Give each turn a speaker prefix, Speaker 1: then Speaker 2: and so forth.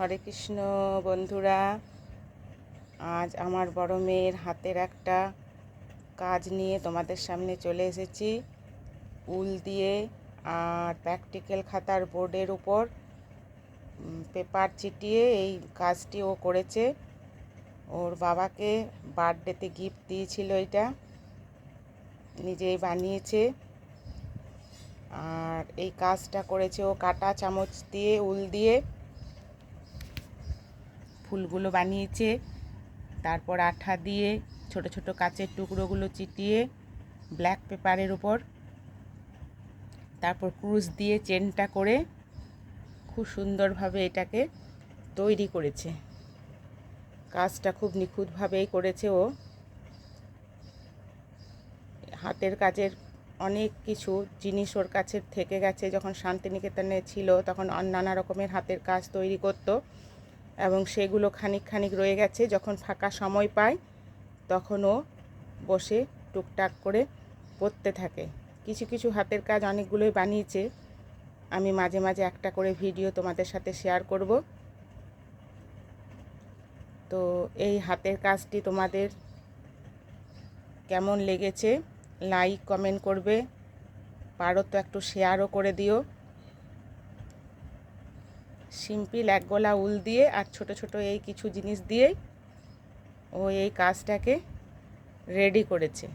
Speaker 1: হরে কৃষ্ণ বন্ধুরা, আজ আমার বড় মেয়ের হাতের একটা কাজ নিয়ে তোমাদের সামনে চলে এসেছি। উল দিয়ে আর প্র্যাকটিক্যাল খাতার বোর্ডের উপর পেপার চিটিয়ে এই কাজটি ও করেছে। ওর বাবাকে বার্থডেতে গিফট দিয়েছিল, এটা নিজেই বানিয়েছে। আর এই কাজটা করেছে ও কাঁটা চামচ দিয়ে, উল দিয়ে ফুলগুলো বানিয়েছে। তারপর আঠা দিয়ে ছোট ছোট কাচের টুকরোগুলো চিটিয়ে ব্ল্যাক পেপারের উপর, তারপর ক্রুশ দিয়ে চেনটা করে খুব সুন্দরভাবে এটাকে তৈরি করেছে। কাজটা খুব নিখুঁতভাবেই করেছে ও। হাতের কাজের অনেক কিছু জিনিস ওর কাছে থেকে গেছে। যখন শান্তিনিকেতনে ছিল তখন নানা রকমের হাতের কাজ তৈরি করতো এবং সেগুলো খানিক খানিক রয়ে গেছে। যখন ফাঁকা সময় পায় তখন ও বসে টুকটাক করে করতে থাকে। কিছু কিছু হাতের কাজ অনেকগুলোই বানিয়েছে। আমি মাঝে মাঝে একটা করে ভিডিও তোমাদের সাথে শেয়ার করব। তো এই হাতের কাজটি তোমাদের কেমন লেগেছে লাইক কমেন্ট করবে, পারো তো একটু শেয়ারও করে দিও। সিম্পল এক গোলা উল দিয়ে আর ছোট ছোট এই কিছু জিনিস দিয়েই ও এই কাজটাকে রেডি করেছে।